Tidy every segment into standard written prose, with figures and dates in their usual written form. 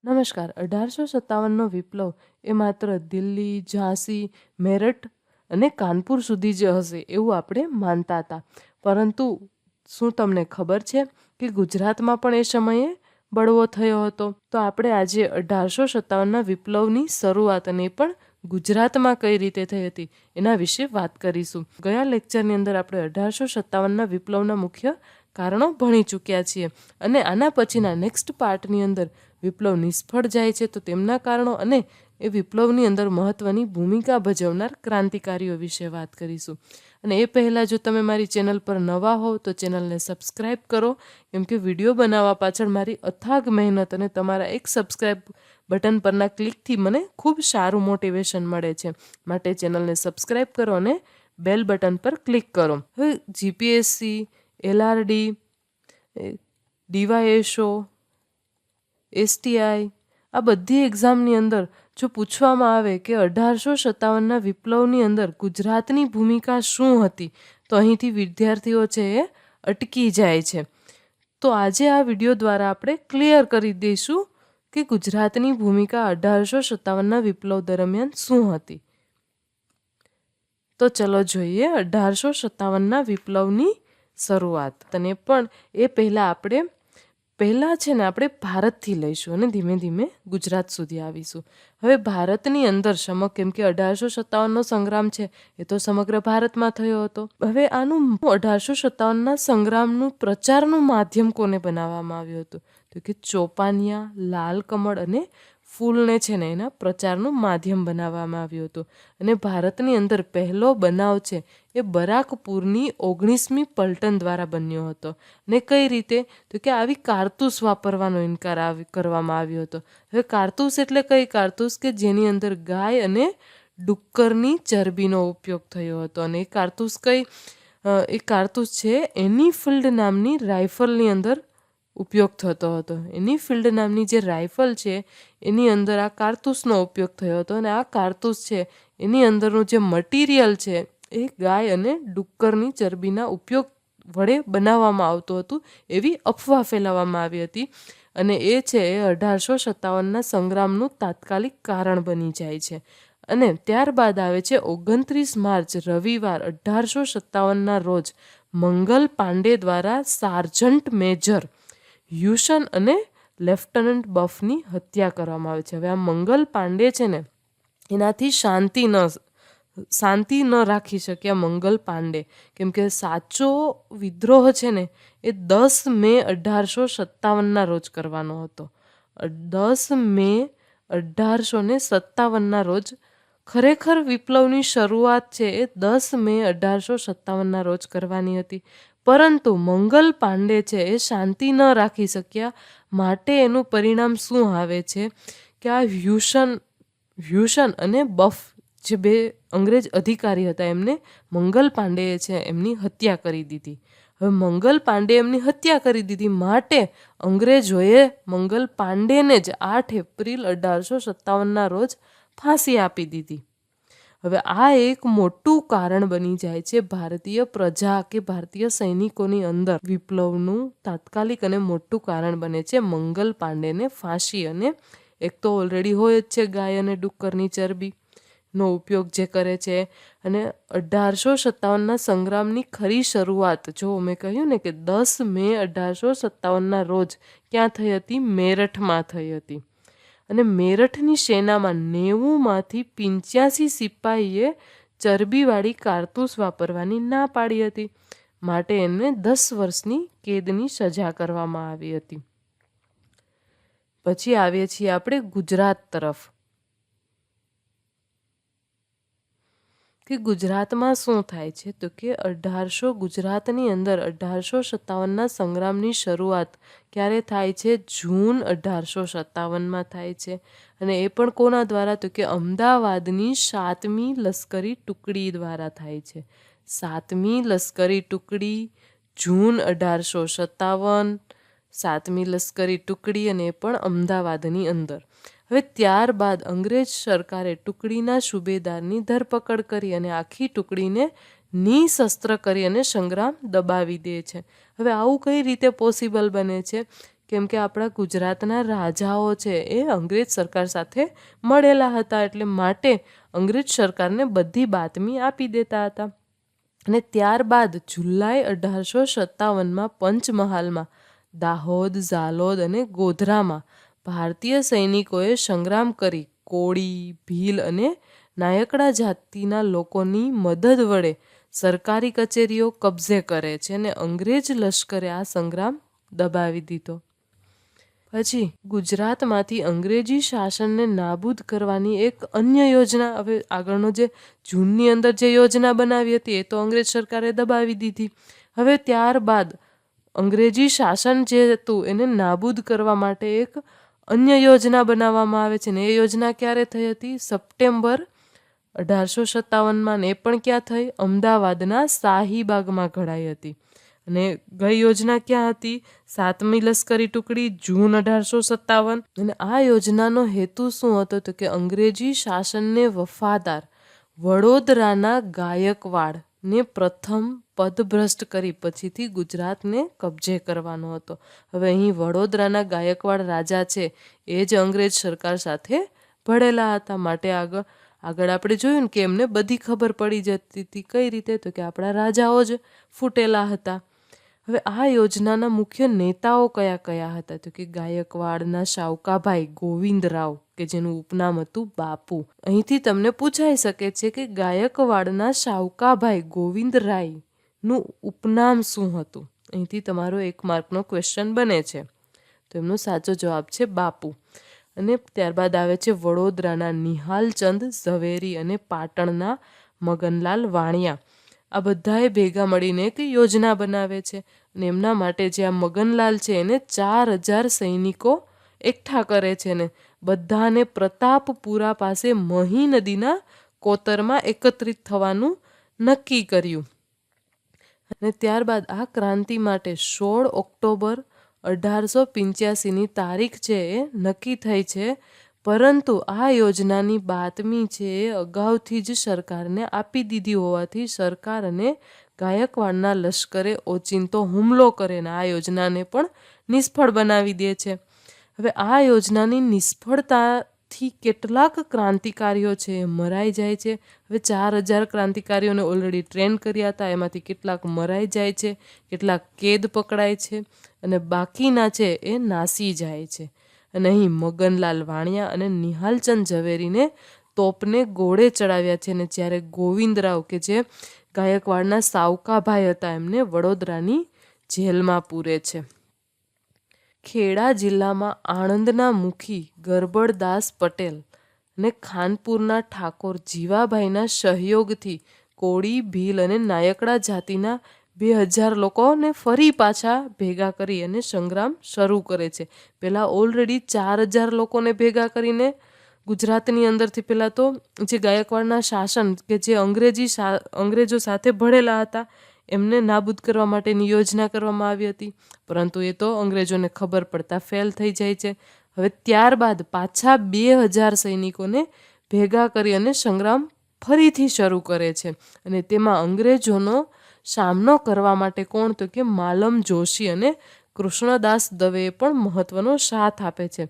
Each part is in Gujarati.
નમસ્કાર. 1857નો વિપ્લવ એ માત્ર દિલ્હી, ઝાંસી, મેરઠ અને કાનપુર સુધી જ હશે એવું આપણે માનતા હતા. પરંતુ શું તમને ખબર છે કે ગુજરાતમાં પણ એ સમયે બળવો થયો હતો? તો આપણે આજે 1857ના વિપ્લવની શરૂઆત અને એ પણ ગુજરાતમાં કઈ રીતે થઈ હતી એના વિશે વાત કરીશું. ગયા લેક્ચરની અંદર આપણે 1857ના વિપ્લવના મુખ્ય કારણો ભણી ચૂક્યા છીએ અને આના પછીના નેક્સ્ટ પાર્ટની અંદર વિપ્લવ નિષ્ફળ જાય છે તો તેમના કારણો અને એ વિપ્લવની અંદર મહત્ત્વની ભૂમિકા ભજવનાર ક્રાંતિકારીઓ વિશે વાત કરીશું. અને એ પહેલાં જો તમે મારી ચેનલ પર નવા હોવ તો ચેનલને સબસ્ક્રાઈબ કરો, કેમ કે વિડીયો બનાવવા પાછળ મારી અથાગ મહેનત અને તમારા એક સબસ્ક્રાઈબ બટન પરના ક્લિકથી મને ખૂબ સારું મોટિવેશન મળે છે. માટે ચેનલને સબસ્ક્રાઈબ કરો અને બેલ બટન પર ક્લિક કરો. હવે જીપીએસસી, એલઆરડી, ડીવાયએસઓ, એસટીઆઈ આ બધી એક્ઝામની અંદર જો પૂછવામાં આવે કે 1857ના વિપ્લવની અંદર ગુજરાતની ભૂમિકા શું હતી તો અહીંથી વિદ્યાર્થીઓ છે એ અટકી જાય છે. તો આજે આ વિડીયો દ્વારા આપણે ક્લિયર કરી દઈશું કે ગુજરાતની ભૂમિકા 1857ના વિપ્લવ દરમિયાન શું હતી. તો ચલો જોઈએ 1857ના વિપ્લવની શરૂઆત. અને પણ એ પહેલાં આપણે ભારતથી લઈશું અને ધીમે ધીમે ગુજરાત સુધી આવીશું. હવે ભારતની અંદર કેમ કે 1857નો સંગ્રામ છે એ તો સમગ્ર ભારતમાં થયો હતો. હવે આનું 1857ના સંગ્રામનું પ્રચારનું માધ્યમ કોને બનાવવામાં આવ્યું હતું? તો કે ચોપાનિયા, લાલ કમળ અને ફૂલને છે ને એના પ્રચારનું માધ્યમ બનાવવામાં આવ્યું હતું. અને ભારતની અંદર પહેલો બનાવ છે એ બરાકપુરની 19મી પલટન દ્વારા બન્યો હતો. ને કઈ રીતે? તો કે આવી કારતૂસ વાપરવાનો ઇનકાર કરવામાં આવ્યો હતો. હવે કારતૂસ એટલે કઈ કારતૂસ? કે જેની અંદર ગાય અને ડુક્કરની ચરબીનો ઉપયોગ થયો હતો. અને એ કારતૂસ છે એનીફિલ્ડ નામની રાઇફલની અંદર ઉપયોગ થતો હતો. એનીફિલ્ડ નામની જે રાઇફલ છે એની અંદર આ કારતૂસનો ઉપયોગ થયો હતો. અને આ કારતૂસ છે એની અંદરનું જે મટીરિયલ છે એ ગાય અને ડુક્કરની ચરબીના ઉપયોગ વડે બનાવવામાં આવતું હતું એવી અફવા ફેલાવવામાં આવી હતી. અને એ છે એ 1857ના સંગ્રામનું તાત્કાલિક કારણ બની જાય છે. અને ત્યારબાદ આવે છે 29 માર્ચ રવિવાર 1857ના રોજ મંગલ પાંડે દ્વારા સાર્જન્ટ મેજર હ્યુસન અને લેફ્ટનન્ટ બફની હત્યા કરવામાં આવે છે. હવે આ મંગલ પાંડે છે ને એનાથી શાંતિ ન રાખી શક્યા મંગલ પાંડે, કેમ કે સાચો વિદ્રોહ છે ને એ 10 મે 1857ના રોજ કરવાનો હતો. 10 મે 1857ના રોજ ખરેખર વિપ્લવની શરૂઆત છે એ 10 મે 1857ના રોજ કરવાની હતી. પરંતુ મંગલ પાંડે છે એ શાંતિ ન રાખી શક્યા. માટે એનું પરિણામ શું આવે છે કે આ હ્યુસન અને બફ જે બે અંગ્રેજ અધિકારી હતા એમને મંગલ પાંડેએ છે એમની હત્યા કરી દીધી. હવે મંગલ પાંડે એમની હત્યા કરી દીધી માટે અંગ્રેજોએ મંગલ પાંડેને જ 8 એપ્રિલ 1857ના રોજ ફાંસી આપી દીધી. હવે આ એક મોટું કારણ બની જાય છે ભારતીય પ્રજા કે ભારતીય સૈનિકોની અંદર. વિપ્લવનું તાત્કાલિક અને મોટું કારણ બને છે મંગલ પાંડેને ફાંસી. અને એક તો ઓલરેડી હોય જ છે ગાય અને ડુક્કરની ચરબીનો ઉપયોગ જે કરે છે. અને 1857ના સંગ્રામની ખરી શરૂઆત જો મેં કહ્યું ને કે 10 મે 1857ના રોજ ક્યાં થઈ હતી? મેરઠમાં થઈ હતી. અને મેરઠની સેનામાં 90માંથી 85 સિપાહીએ ચરબીવાળી કારતૂસ વાપરવાની ના પાડી હતી. માટે એમને 10 વર્ષની કેદની સજા કરવામાં આવી હતી. પછી આવીએ છીએ આપણે ગુજરાત તરફ કે ગુજરાતમાં શું થાય છે. તો કે ગુજરાતની અંદર 1857ના સંગ્રામની શરૂઆત ક્યારે થાય છે? જૂન 1857માં થાય છે. અને એ પણ કોના દ્વારા? તો કે અમદાવાદની 7મી લશ્કરી ટુકડી દ્વારા થાય છે. 7મી લશ્કરી ટુકડી જૂન 1857, 7મી લશ્કરી ટુકડી અને એ પણ અમદાવાદની અંદર. હવે ત્યારબાદ અંગ્રેજ સરકારે ટુકડીના સુબેદારની ધરપકડ કરી અને આખી ટુકડીને નિશસ્ત્ર કરી અને સંગ્રામ દબાવી દે છે. હવે આવું કઈ રીતે પોસિબલ બને છે કેમ કે આપણા ગુજરાતના રાજાઓ છે એ અંગ્રેજ સરકાર સાથે મળેલા હતા, એટલે માટે અંગ્રેજ સરકારને બધી બાતમી આપી દેતા હતા. અને ત્યારબાદ જુલાઈ 1857માં પંચમહાલમાં, દાહોદ, ઝાલોદ અને ગોધરામાં ભારતીય સૈનિકોએ સંગ્રામ કરી કોળી, ભીલ અને નાયકડા જાતિના લોકોની મદદ વડે સરકારી કચેરીઓ કબજે કરે છે અને અંગ્રેજ લશ્કરે આ સંગ્રામ દબાવી દીધો. પછી ગુજરાતમાંથી અંગ્રેજી શાસનને નાબૂદ કરવાની એક અન્ય યોજના, હવે આગળનો જે જૂનની અંદર જે યોજના બનાવી હતી એ તો અંગ્રેજ સરકારે દબાવી દીધી. હવે ત્યારબાદ અંગ્રેજી શાસન જે હતું એને નાબૂદ કરવા માટે એક અન્ય યોજના બનાવવામાં આવે છે ને એ યોજના ક્યારે થઈ હતી? સપ્ટેમ્બર 1857માં. ને એ પણ ક્યાં થઈ? અમદાવાદના શાહીબાગમાં ઘડાઈ હતી. અને ગઈ યોજના ક્યાં હતી? 7મી લશ્કરી ટુકડી, જૂન 1857. અને આ યોજનાનો હેતુ શું હતો? તો કે અંગ્રેજી શાસનને વફાદાર વડોદરાના ગાયકવાડને પ્રથમ પદભ્રષ્ટ કરી પછીથી ગુજરાતને કબજે કરવાનો હતો. હવે અહીં વડોદરાના ગાયકવાડ રાજા છે એ જ અંગ્રેજ સરકાર સાથે ભળેલા હતા, માટે આગળ આપણે જોયું ને કે એમને બધી ખબર પડી જતી હતી. કઈ રીતે? તો કે આપણા રાજાઓ જ ફૂટેલા હતા. હવે આ યોજનાના મુખ્ય નેતાઓ કયા કયા હતા? તો કે ગાયકવાડના શાવકાભાઈ ગોવિંદરાવ, કે જેનું ઉપનામ હતું બાપુ. અહીંથી તમને પૂછાઈ શકે છે કે ગાયકવાડના શાવકાભાઈ ગોવિંદરાયનું ઉપનામ શું હતું? અહીંથી તમારો 1 માર્કનો ક્વેશ્ચન બને છે. તો એમનો સાચો જવાબ છે બાપુ. અને ત્યારબાદ આવે છે વડોદરાના નિહાલચંદ ઝવેરી અને પાટણના મગનલાલ વાણિયા. આ બધાએ ભેગા મળીને એક યોજના બનાવે છે અને એમના માટે જે આ મગનલાલ છે એને 4000 સૈનિકો એકઠા કરે છે ને બધાને પ્રતાપપુરા પાસે મહી નદીના કોતરમાં એકત્રિત થવાનું નક્કી કર્યું. અને ત્યારબાદ આ ક્રાંતિ માટે 16 ઓક્ટોબર 1885ની તારીખ છે એ નક્કી થઈ છે. પરંતુ આ યોજનાની બાતમી છે એ અગાઉથી જ સરકારને આપી દીધી હોવાથી સરકાર અને ગાયકવાડના લશ્કરે ઓચિંતો હુમલો કરે ને આ યોજનાને પણ નિષ્ફળ બનાવી દે છે. હવે આ યોજનાની નિષ્ફળતાથી કેટલાક ક્રાંતિકારીઓ છે એ મરાઈ જાય છે. હવે 4000 ક્રાંતિકારીઓને ઓલરેડી ટ્રેન કર્યા હતા, એમાંથી કેટલાક મરાઈ જાય છે, કેટલાક કેદ પકડાય છે અને બાકીના છે એ નાસી જાય છે. અને અહીં મગનલાલ વાણિયા અને નિહાલચંદ ઝવેરીને તોપને ગોળે ચડાવ્યા છે. અને જ્યારે ગોવિંદરાવ, કે જે ગાયકવાડના સાવકાભાઈ હતા, એમને વડોદરાની જેલમાં પૂરે છે. ખેડા જિલ્લામાં આણંદના મુખી ગરબડદાસ પટેલ અને ખાનપુરના ઠાકોર જીવાભાઈના સહયોગથી કોળી, ભીલ અને નાયકડા જાતિના 2000 લોકોને ફરી પાછા ભેગા કરી અને સંગ્રામ શરૂ કરે છે. પહેલાં ઓલરેડી 4000 લોકોને ભેગા કરીને ગુજરાતની અંદરથી પહેલાં તો જે ગાયકવાડના શાસન, કે જે અંગ્રેજો સાથે ભળેલા હતા, એમને નાબૂદ કરવા માટેની યોજના કરવામાં આવી હતી, પરંતુ એ તો અંગ્રેજોને ખબર પડતા ફેલ થઈ જાય છે. હવે ત્યારબાદ પાછા 2000 સૈનિકોને ભેગા કરી અને સંગ્રામ ફરીથી શરૂ કરે છે. અને તેમાં અંગ્રેજોનો સામનો કરવા માટે કોણ? તો કે માલમ જોશી અને કૃષ્ણદાસ દવેએ પણ મહત્વનો સાથ આપે છે.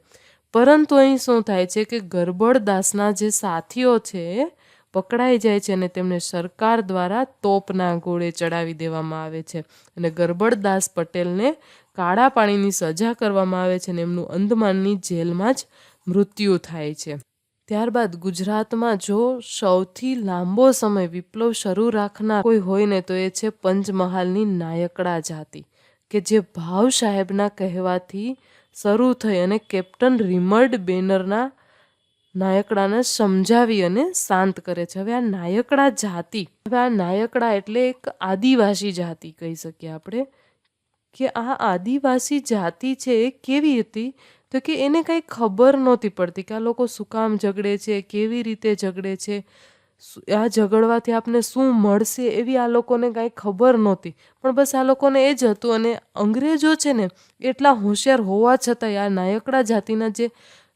પરંતુ અહીં શું થાય છે કે ગરબડદાસના જે સાથીઓ છે એ પકડાઈ જાય છે અને તેમને સરકાર દ્વારા તોપના ગોળે ચડાવી દેવામાં આવે છે. અને ગરબડદાસ પટેલને કાળા પાણીની સજા કરવામાં આવે છે અને એમનું અંદમાનની જેલમાં જ મૃત્યુ થાય છે. ત્યારબાદ ગુજરાતમાં જો સૌથી લાંબો સમય વિપ્લવ શરૂ રાખનાર કોઈ હોય ને તો એ છે પંચમહાલની નાયકડા જાતિ, કે જે ભાવ સાહેબના કહેવાથી શરૂ થઈ અને કેપ્ટન રિમર્ડ બેનરના નાયકડાને સમજાવી અને શાંત કરે છે. હવે આ નાયકડા જાતિ, હવે આ નાયકડા એટલે એક આદિવાસી જાતિ કહી શકીએ આપણે, કે આ આદિવાસી જાતિ છે એ કેવી હતી? તો કે એને કંઈ ખબર નહોતી પડતી કે આ લોકો શું કામ ઝઘડે છે, કેવી રીતે ઝઘડે છે, આ ઝઘડવાથી આપને શું મળશે એવી આ લોકોને કાંઈ ખબર નહોતી. પણ બસ આ લોકોને એ જ હતું. અને અંગ્રેજો છે ને એટલા હોશિયાર હોવા છતાંય આ નાયકડા જાતિના જે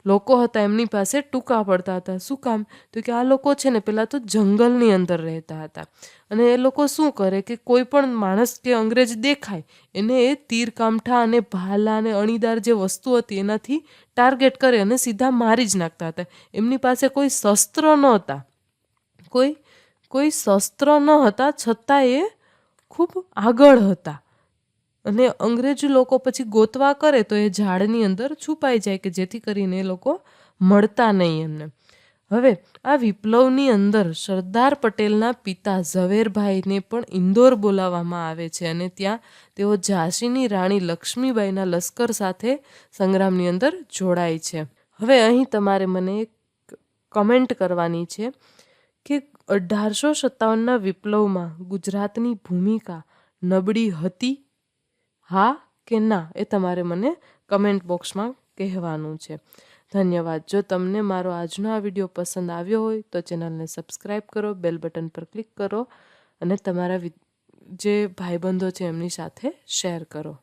લોકો હતા એમની પાસે ટૂંકા પડતા હતા. શું કામ? તો કે આ લોકો છે ને પહેલાં તો જંગલની અંદર રહેતા હતા અને એ લોકો શું કરે કે કોઈ પણ માણસ કે અંગ્રેજ દેખાય એને એ તીર કામઠા અને ભાલા અને અણીદાર જે વસ્તુ હતી એનાથી ટાર્ગેટ કરે અને સીધા મારી જ નાખતા હતા. એમની પાસે કોઈ શસ્ત્ર નહોતા, કોઈ શસ્ત્ર ન હતા, છતાં એ ખૂબ આગળ હતા. અને અંગ્રેજ લોકો પછી ગોતવા કરે તો એ ઝાડની અંદર છુપાઈ જાય કે જેથી કરીને એ લોકો મળતા નહીં એમને. હવે આ વિપ્લવની અંદર સરદાર પટેલના પિતા ઝવેરભાઈને પણ ઇન્દોર બોલાવવામાં આવે છે અને ત્યાં તેઓ ઝાંસીની રાણી લક્ષ્મીબાઈના લશ્કર સાથે સંગ્રામની અંદર જોડાય છે. હવે અહીં તમારે મને એક કમેન્ટ કરવાની છે કે 1857ના વિપ્લવમાં ગુજરાતની ભૂમિકા નબળી હતી, હા કે ના? એ તમારે મને કમેન્ટ બોક્સમાં કહેવાનું છે. ધન્યવાદ. જો તમને મારો આજનો આ વિડીયો પસંદ આવ્યો હોય તો ચેનલને સબસ્ક્રાઈબ કરો, બેલ બટન પર ક્લિક કરો અને તમારા જે ભાઈબંધો છે એમની સાથે શેર કરો.